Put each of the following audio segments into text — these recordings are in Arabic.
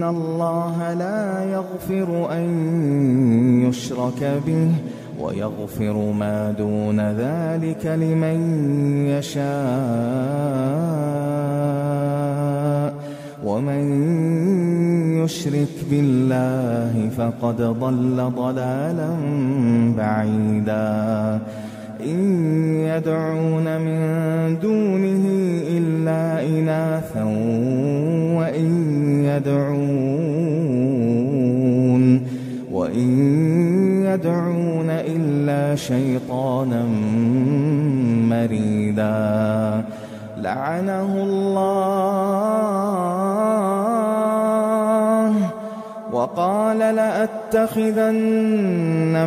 إن الله لا يغفر أن يشرك به ويغفر ما دون ذلك لمن يشاء ومن يشرك بالله فقد ضل ضلالا بعيدا إن يدعون من دونه إلا إناثا وإن يدعون إلا شيطانا مريدا لعنه الله وقال لأتخذن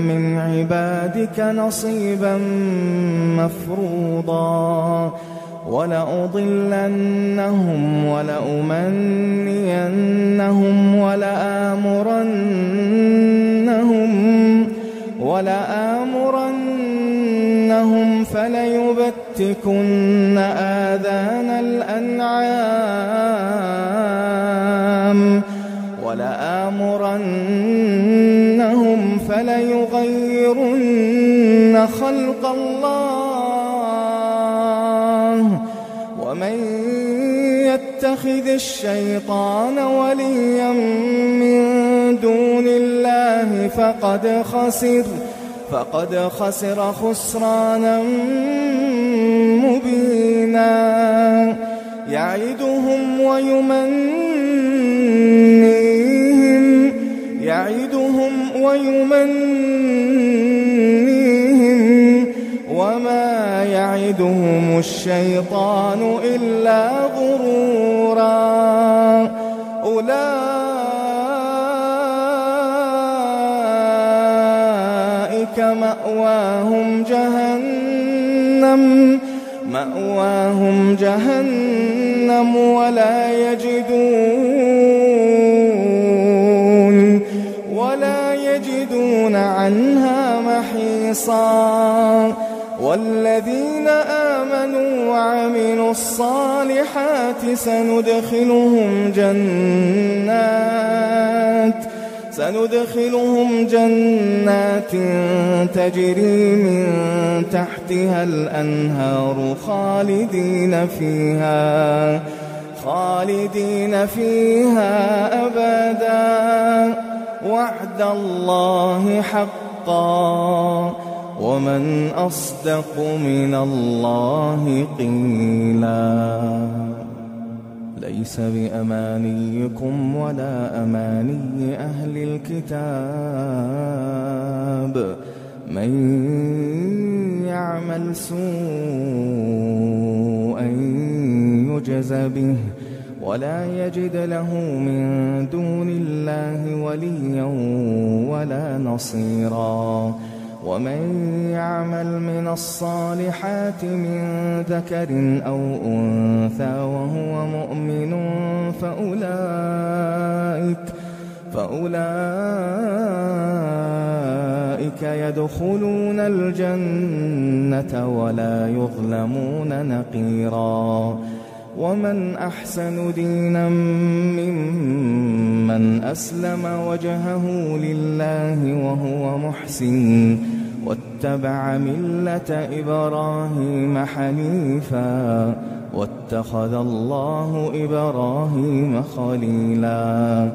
من عبادك نصيبا مفروضا ولأضلنهم ولأمنينهم ولآمرنهم فليبتكن آذان الأنعام ولآمرنهم فليغيرن خلق الله ومن يتخذ الشيطان وليا من دون الله فقد خسر خسرانا مبينا يعدهم ويمنيهم وما يعدهم الشيطان إلا غرورا أولئك مأواهم جهنم ولا يجدون عنها محيصا والذين آمنوا وعملوا الصالحات سندخلهم جنات تجري من تحتها الأنهار خالدين فيها أبدا وعد الله حقا ومن أصدق من الله قيلا ليس بأمانيكم ولا أماني أهل الكتاب من يعمل سوءا يجز به ولا يجد له من دون الله وليا ولا نصيرا ومن يعمل من الصالحات من ذكر أو أنثى وهو مؤمن فأولئك يدخلون الجنة ولا يظلمون نقيرا ومن أحسن دينا ممن أسلم وجهه لله وهو محسن واتبع ملة إبراهيم حنيفا واتخذ الله إبراهيم خليلا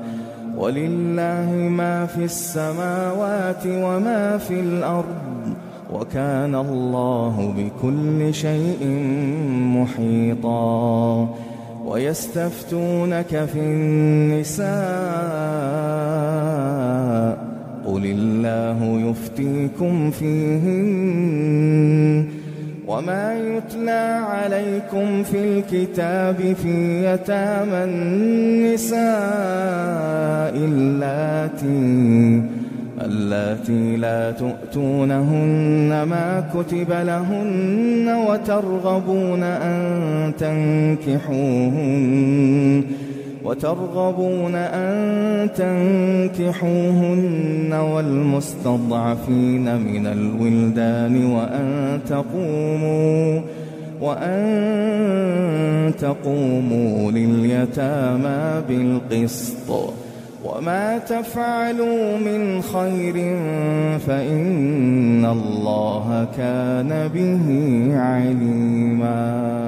ولله ما في السماوات وما في الأرض وكان الله بكل شيء محيطا ويستفتونك في النساء قل الله يفتيكم فيهن وما يتلى عليكم في الكتاب في يتامى النساء اللاتي لا تؤتونهن ما كتب لهن وترغبون أن تنكحوهن والمستضعفين من الولدان وأن تقوموا لليتامى بالقسط وما تفعلوا من خير فإن الله كان به عليما.